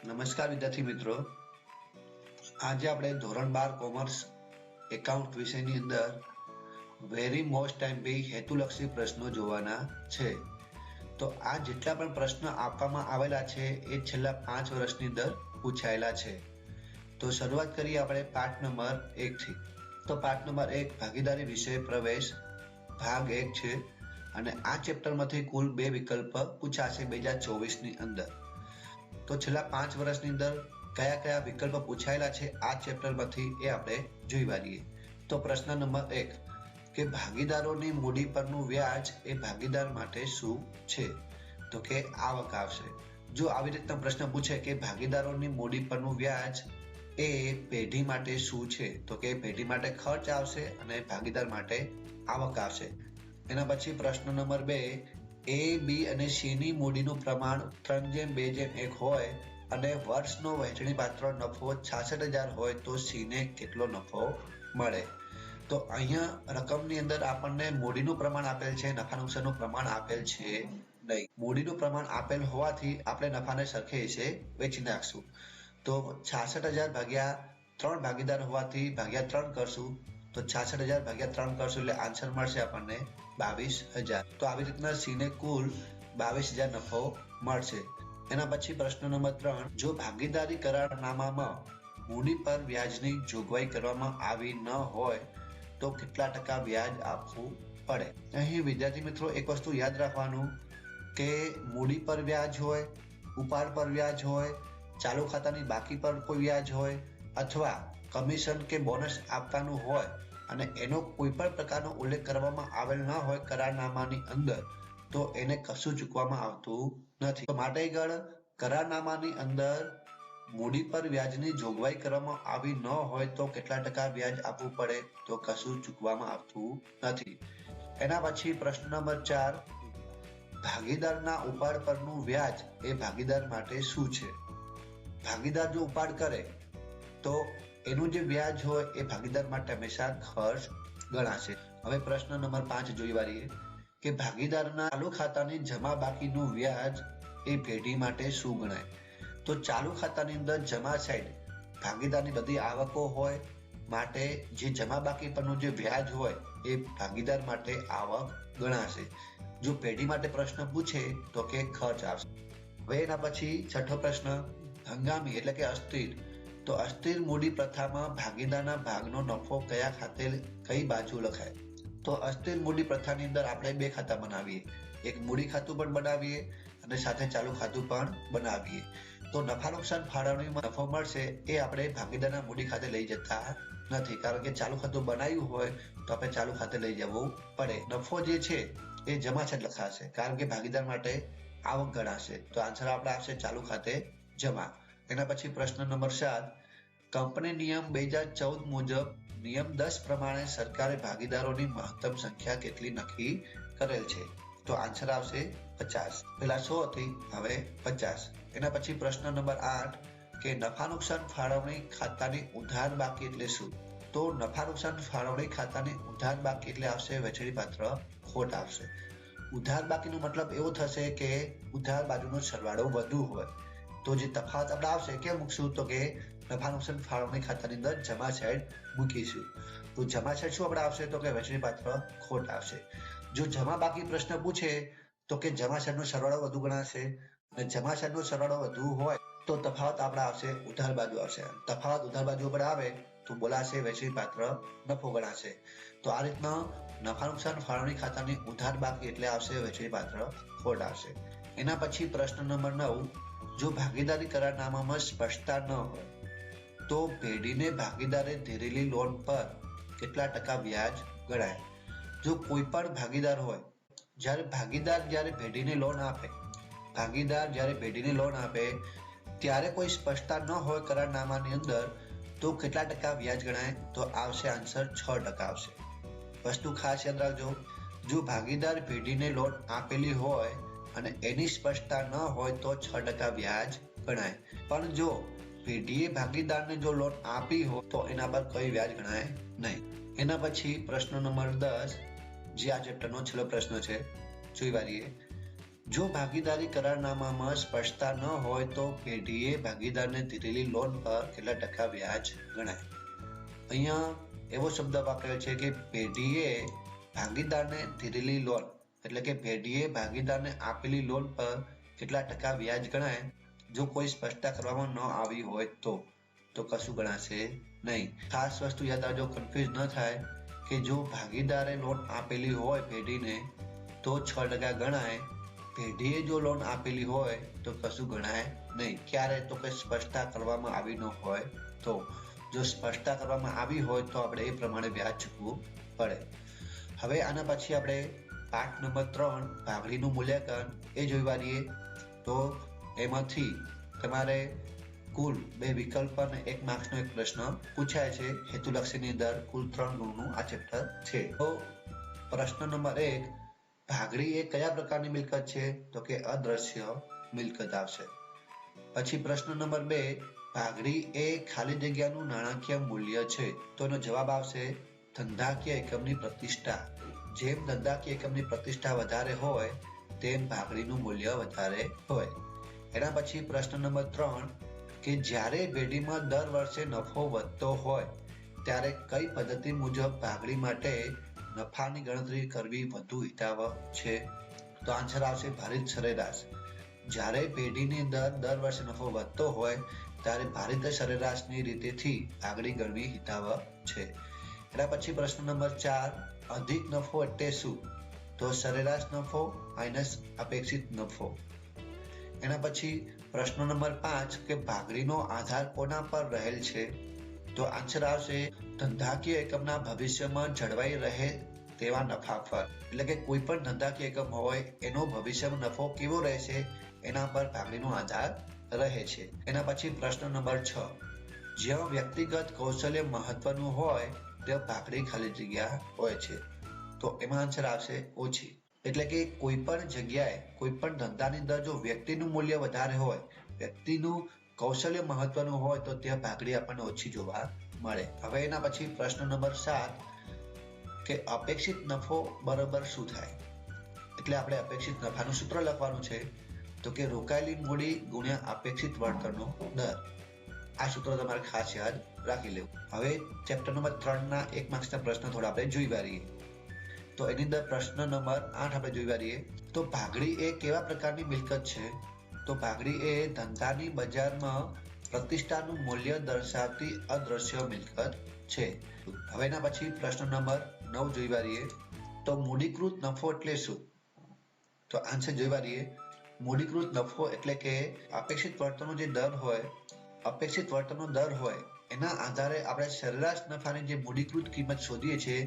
નમસ્કાર વિદ્યાર્થી મિત્રો, આજે આપણે ધોરણ 12 કોમર્સ એકાઉન્ટ વિષયની અંદર વેરી મોસ્ટ ટાઈમ બી હેતુલક્ષી પ્રશ્નો જોવાના છે. તો આ જેટલા પણ પ્રશ્ન આપવામાં આવેલા છે એ છેલ્લા 5 વર્ષની અંદર પૂછાયેલા છે. તો શરૂઆત કરીએ આપણે પાઠ નંબર 1 થી. તો પાઠ નંબર 1 ભાગીદારી વિષય પ્રવેશ ભાગ 1 છે અને આ ચેપ્ટરમાંથી કુલ 2 વિકલ્પ પૂછાશે 2024 ની અંદર. તો છેલ્લા 5 વર્ષની અંદર કયા કયા વિકલ્પ પૂછાયેલા છે આ ચેપ્ટરમાંથી એ આપણે જોઈ વાળીએ. તો પ્રશ્ન નંબર 1 કે ભાગીદારોની મૂડી પરનું વ્યાજ એ ભાગીદાર માટે શું છે? તો કે આવક આવશે. જો આવી રીતના પ્રશ્ન પૂછે કે ભાગીદારોની મૂડી પરનું વ્યાજ એ પેઢી માટે શું છે? તો કે પેઢી માટે ખર્ચ આવશે અને ભાગીદાર માટે આવક આવશે. એના પછી પ્રશ્ન નંબર 2 A, B અને C ની મૂડીનું પ્રમાણ 3:2:1 હોય અને વર્ષનો વહેંચણી પાત્ર નફો 66,000 હોય તો C ને કેટલો નફો મળે? તો અહીંયા રકમની અંદર આપણને મૂડીનું પ્રમાણ આપેલ છે, નફા નુકસાનનું પ્રમાણ આપેલ છે નહીં. મૂડીનું પ્રમાણ આપેલ હોવાથી આપણે નફાને સરખે હિસ્સે વેચી નાખશું. તો 66,000 ભાગ્યા 3 ભાગીદાર હોવાથી ભાગ્યા 3 કરશું. તો 66,000 ભાગ્યા 3 કરશું એટલે આન્સર મળશે આપણને 22,000. તો આવી રીતના C ને કુલ 22,000 નફો મળશે. એના પછી પ્રશ્ન નંબર 3 જો ભાગીદારી કરારનામામાં મૂડી પર વ્યાજની જોગવાઈ કરવામાં આવી ન હોય તો કેટલા ટકા વ્યાજ આપવું પડે? અહીં વિદ્યાર્થી મિત્રો એક વસ્તુ યાદ રાખવાનું કે મૂડી પર વ્યાજ હોય, ઉપાડ પર વ્યાજ હોય, ચાલુ ખાતાની બાકી પર કોઈ વ્યાજ હોય અથવા કમિશન કે બોનસ આપવાનું હોય અને એનો કોઈ પણ પ્રકારનો ઉલ્લેખ કરવામાં આવેલ ન હોય કરારનામાની અંદર તો એને કશું ચૂકવવામાં આવતું નથી. તો માટે આગળ કરારનામાની અંદર મૂડી પર વ્યાજની જોગવાઈ કરવામાં આવી ન હોય તો કેટલા ટકા વ્યાજ આપવું પડે? તો કશું ચૂકવવામાં આવતું નથી. એના પછી પ્રશ્ન નંબર 4 ભાગીદારના ઉપાડ પરનું વ્યાજ એ ભાગીદાર માટે શું છે? ભાગીદાર જો ઉપાડ કરે તો એનું જે વ્યાજ હોય એ ભાગીદાર માટે હંમેશા ખર્ચ ગણાશે. હવે પ્રશ્ન નંબર 5 જોઈ વાળીએ કે ભાગીદારના ચાલુ ખાતાની જમા બાકીનું વ્યાજ એ પેઢી માટે શું ગણાય? તો ચાલુ ખાતાની અંદર જમા સાઈડ ભાગીદારની બધી આવકો હોય માટે જે જમા બાકી પરનું જે વ્યાજ હોય એ ભાગીદાર માટે આવક ગણાશે. જો પેઢી માટે પ્રશ્ન પૂછે તો કે ખર્ચ આવશે. હવે એના પછી છઠ્ઠો પ્રશ્ન હંગામી એટલે કે અસ્થિર. તો અસ્થિર મૂડી પ્રથામાં ભાગીદારના ભાગનો નફો કયા ખાતે કઈ બાજુ લખાય? તો અસ્થિર મૂડી પ્રથાની અંદર આપણે 2 ખાતા બનાવીએ. એક મૂડી ખાતું પણ બનાવીએ અને સાથે ચાલુ ખાતું પણ બનાવીએ. તો નફા નુકસાન ફાળવણીમાં નફો મળશે એ આપણે ભાગીદારના મૂડી ખાતે લઈ જતા નથી, કારણ કે ચાલુ ખાતું બનાવ્યું હોય તો આપણે ચાલુ ખાતે લઈ જવું પડે. નફો જે છે એ જમા છેડ લખાશે કારણ કે ભાગીદાર માટે આવક ગણાશે. તો આન્સર આપણે આવશે ચાલુ ખાતે જમા. એના પછી પ્રશ્ન નંબર 7 કંપની નિયમ 2014 મુજબ નિયમ 10 પ્રમાણે સરકારે ભાગીદારોની મહત્તમ સંખ્યા કેટલી નક્કી કરેલ છે? તો આન્સર આવશે 50. પેલા 100 હતી, હવે 50. એના પછી પ્રશ્ન નંબર 8 કે નફા નુકસાન ફાળવણી ખાતાની ઉધાર બાકી એટલે શું? તો નફા નુકસાન ફાળવણી ખાતાની ઉધાર બાકી એટલે આવશે વહેંચણી પાત્ર ખોટ આવશે. ઉધાર બાકીનો મતલબ એવો થશે કે ઉધાર બાજુનો સરવાળો વધુ હોય તો જે તફાવત આપણે આવશે કેમ મૂકશું? તો કે નફા નુકસાન ફાળવણી ખાતાની અંદર જમા સાઈડ મૂકીશું. તો જમા સાઈડ શું આપણે આવશે? તો કે વહેંચણી પાત્ર ખોટ આવશે. જો જમા બાકી પ્રશ્ન પૂછે તો કે જમા સાઈડનો સરવાળો વધુ ગણાશે અને જમા સાઈડનો સરવાળો વધુ હોય તો તફાવત આપણે આવશે ઉધાર બાજુ આવશે. તફાવત ઉધાર બાજુ પર આવે તો બોલાશે વહેંચણી પાત્ર નફો ગણાશે. તો આ રીતના નફા નુકસાન ફાળવણી ખાતાની ઉધાર બાકી એટલે આવશે વહેંચણી પાત્ર ખોટ આવશે. એના પછી પ્રશ્ન નંબર 9 જો ભાગીદારી કરારનામામાં સ્પષ્ટતા ન હોય તો પેઢીને ભાગીદારે ધરેલી લોન પર કેટલા ટકા વ્યાજ ગણાય? જો કોઈ પણ ભાગીદાર હોય, જ્યારે પેઢીને લોન આપે, ત્યારે કોઈ સ્પષ્ટતા ન હોય કરારનામાની અંદર તો કેટલા ટકા વ્યાજ ગણાય? તો આવશે આન્સર 6% આવશે. વસ્તુ ખાસ યાદ રાખજો, જો ભાગીદાર પેઢીને લોન આપેલી હોય અને એની સ્પષ્ટતા ન હોય તો 6% વ્યાજ ગણાય. પણ જો પેઢીએ ભાગીદારને જો લોન આપી હોય તો એના પર કોઈ વ્યાજ ગણાય નહીં. એના પછી પ્રશ્ન નંબર 10 જે આ ચેપ્ટરનો છેલ્લો પ્રશ્ન છે જોઈ વાળીએ. જો ભાગીદારી કરારનામામાં સ્પષ્ટતા ન હોય તો પેઢીએ ભાગીદારને દીધેલી લોન પર કેટલા ટકા વ્યાજ ગણાય. અહીંયા એવો શબ્દ વાપરેલો છે કે પેઢીએ ભાગીદારને દીધેલી લોન, એટલે કે પેઢીએ ભાગીદારને આપેલી લોન પર કેટલા ટકા વ્યાજ ગણાય. જો કોઈ સ્પષ્ટતા કરવામાં ન આવી હોય તો કશું ગણાશે નહીં. ખાસ વસ્તુ યાદ રાખજો, કન્ફ્યુઝ ન થાય કે જો ભાગીદારે લોન આપેલી હોય પેઢીને તો 6% ગણાય, પેઢીએ જો લોન આપેલી હોય તો કશું ગણાય નહીં. ક્યારે? તો કે સ્પષ્ટતા કરવામાં આવી ન હોય તો. જો સ્પષ્ટતા કરવામાં આવી હોય તો આપણે એ પ્રમાણે વ્યાજ ચૂકવવું પડે. હવે આના પછી આપણે પાઠ નંબર 3 ભાગડીનું મૂલ્યાંકન એ જોઈ. તો એમાંથી તમારે કુલ 2 વિકલ્પ અને 1 માર્ક્સનો એક પ્રશ્ન પૂછાય છે. હેતુલક્ષીની અંદર કુલ 3 ગુણનું આ ચેપ્ટર છે. તો પ્રશ્ન નંબર 1, ભાગડી એ કયા પ્રકારની મિલકત છે? તો કે અદ્રશ્ય મિલકત આવશે. પછી પ્રશ્ન નંબર 2, ભાગડી એ ખાલી જગ્યાનું નાણાકીય મૂલ્ય છે. તો એનો જવાબ આવશે ધંધાકીય એકમની પ્રતિષ્ઠા. જેમ ધંધાકીય એકમની પ્રતિષ્ઠા વધારે હોય તેમ ભાગડીનું મૂલ્ય વધારે હોય. એના પછી પ્રશ્ન નંબર 3, કે જ્યારે પેઢીમાં દર વર્ષે નફો વધતો હોય ત્યારે કઈ પદ્ધતિ મુજબ ભાગડી માટે નફાની ગણતરી કરવી વધુ હિતાવહ છે? તો આન્સર આવશે ભારિત સરેરાશ. જ્યારે પેઢીની અંદર દર વર્ષે નફો વધતો હોય ત્યારે ભારિત સરેરાશની રીતેથી ભાગડી ગણવી હિતાવહ છે. એના પછી પ્રશ્ન નંબર 4, અધિક નફો એટલે શું? તો સરેરાશ નફો માઇનસ અપેક્ષિત નફો. એના પછી પ્રશ્ન નંબર 5, કે ભાગડીનો આધાર કોના પર રહેલ છે? તો આન્સર આવશે ધંધાકીય એકમના ભવિષ્યમાં જળવાઈ રહે તેવા નફા પર. એટલે કે કોઈ પણ ધંધાકીય એકમ હોય એનો ભવિષ્યમાં નફો કેવો રહેશે એના પર ભાગડીનો આધાર રહે છે. એના પછી પ્રશ્ન નંબર 6, જ્યાં વ્યક્તિગત કૌશલ્ય મહત્વનું હોય ત્યાં ભાગડી ખાલી જગ્યા હોય છે. તો એમાં આન્સર આવશે ઓછી. એટલે કે કોઈ પણ જગ્યાએ કોઈ પણ ધંધાની અંદર જો વ્યક્તિનું મૂલ્ય વધારે હોય, વ્યક્તિનું કૌશલ્ય મહત્વનું હોય તો ત્યાં ભાગડી આપણને ઓછી જોવા મળે. હવે એના પછી પ્રશ્ન નંબર 7, કે અપેક્ષિત નફો બરાબર શું થાય? એટલે આપણે અપેક્ષિત નફાનું સૂત્ર લખવાનું છે. તો કે રોકાયેલી મૂડી ગુણ્યા અપેક્ષિત વળતરનો દર. આ સૂત્ર તમારે ખાસ યાદ રાખી લેવું. હવે ચેપ્ટર નંબર 3ના 1 માર્ક્સના પ્રશ્ન થોડા આપણે જોઈ વારીએ. તો એની અંદર પ્રશ્ન નંબર 8 આપણે જોઈ વારીએ. તો ભાગડી એ કેવા પ્રકારની મિલકત છે? તો ભાગડી એ ધંધાની બજારમાં પ્રતિષ્ઠાનું મૂલ્ય દર્શાવતી અદ્રશ્ય મિલકત છે. હવે એના પછી પ્રશ્ન નંબર 9 જોઈ વારીએ. તો મૂડીકૃત નફો એટલે શું? તો આન્સર જોઈ વારીએ. મૂડીકૃત નફો એટલે કે અપેક્ષિત વળતરનો જે દર હોય, અપેક્ષિત વળતરનો દર હોય એના આધારે આપણે સરેરાશ નફાની જે મૂડીકૃત કિંમત શોધીએ છીએ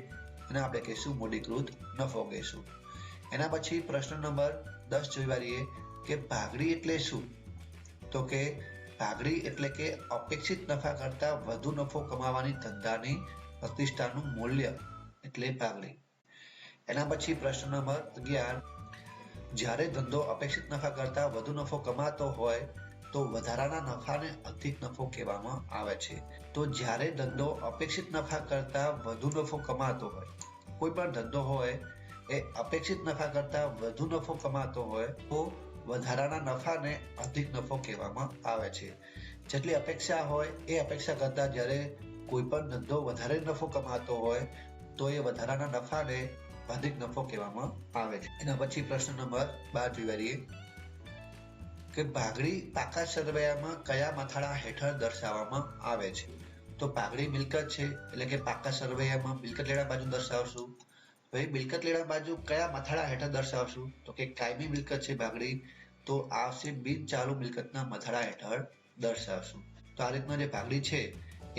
એને આપણે કહીશું મૂડીકૃત નફો કહીશું. એના પછી પ્રશ્ન નંબર 10 જોઈ વારીએ કે ભાગડી એટલે શું? તો કે ભાગડી એટલે કે અપેક્ષિત નફા કરતા વધુ નફો કમાવાની ધંધાની પ્રતિષ્ઠાનું મૂલ્ય એટલે ભાગડી. એના પછી પ્રશ્ન નંબર 11, જ્યારે ધંધો અપેક્ષિત નફા કરતા વધુ નફો કમાતો હોય તો વધારાના નફાને અધિક નફો કહેવામાં આવે છે. તો જ્યારે ધંધો અપેક્ષિત નફા કરતા વધુ નફો કમાતો હોય, કોઈ પણ ધંધો હોય એ અપેક્ષિત નફા કરતા વધુ નફો કમાતો હોય તો વધારાના નફાને અધિક નફો કહેવામાં આવે છે. જેટલી અપેક્ષા હોય એ અપેક્ષા કરતા જ્યારે કોઈ પણ ધંધો વધારે નફો કમાતો હોય તો એ વધારાના નફાને અધિક નફો કહેવામાં આવે છે. એના પછી પ્રશ્ન નંબર 12 જોઈ વારીએ કે ભાગડી પાકા સરવૈયામાં કયા મથાળા હેઠળ દર્શાવવામાં આવે છે? તો ભાગડી મિલકત છે એટલે કે પાકા સરવૈયામાં મિલકત લેણા બાજુ દર્શાવશું. ભાઈ મિલકત લેણા બાજુ કયા મથાળા હેઠળ દર્શાવશું? તો કે કાયમી મિલકત છે ભાગડી, તો આવશે બિન ચાલુ મિલકતના મથાળા હેઠળ દર્શાવશું. તો આ રીતના જે ભાગડી છે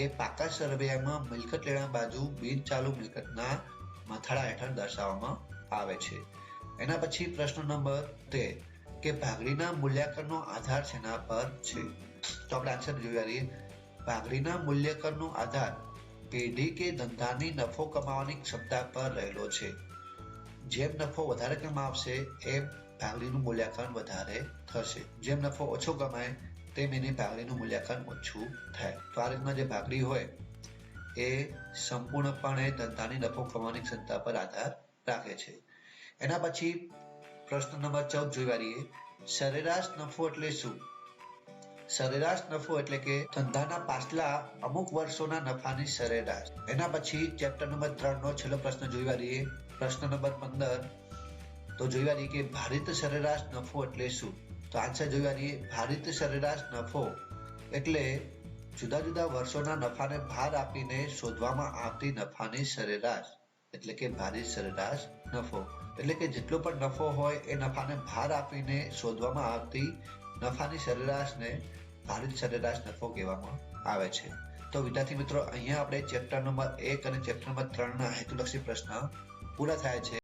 એ પાકા સરવૈયામાં મિલકત લેણા બાજુ બિન ચાલુ મિલકતના મથાળા હેઠળ દર્શાવવામાં આવે છે. એના પછી પ્રશ્ન નંબર 13 કે ભાગડીના મૂલ્યાંકનનો આધાર શેના પર છે? તો આપણે આન્સર જોઈ લઈએ. ભાગડીના મૂલ્યાંકનનો આધાર પેઢી કે ધંધાની નફો કમાવાની ક્ષમતા પર રહેલો છે. જેમ નફો વધારે કમાવશે એમ ભાગડીનું મૂલ્યાંકન વધારે થશે. જેમ નફો ઓછો કમાય તેમ એની ભાગડીનું મૂલ્યાંકન ઓછું થાય. તો આ રીતના જે ભાગડી હોય એ સંપૂર્ણપણે ધંધાની નફો કમાવાની ક્ષમતા પર આધાર રાખે છે. એના પછી પ્રશ્ન નંબર 14 જોઈ વાળીએ. સરેરાશ નફો એટલે શું? સરેરાશ નફો એટલે કે ધંધાના પાછલા અમુક વર્ષોના નફાની સરેરાશ. એના પછી ચેપ્ટર નંબર 3 નો છેલ્લો પ્રશ્ન જોઈ વાળીએ. પ્રશ્ન નંબર 15 તો જોઈ વાળીએ કે ભારિત સરેરાશ નફો એટલે શું? તો આન્સર જોઈ વાળીએ. ભારિત સરેરાશ નફો એટલે જુદા જુદા વર્ષોના નફાને ભાર આપીને શોધવામાં આવતી નફાની સરેરાશ એટલે કે ભારિત સરેરાશ નફો. એટલે કે જેટલો પણ નફો હોય એ નફાને ભાર આપીને શોધવામાં આવતી નફાની સરેરાશને ભારિત સરેરાશ નફો કહેવામાં આવે છે. તો વિદ્યાર્થી મિત્રો, અહીંયા આપણે ચેપ્ટર નંબર 1 અને ચેપ્ટર નંબર 3 ના હેતુલક્ષી પ્રશ્ન પૂરા થાય છે.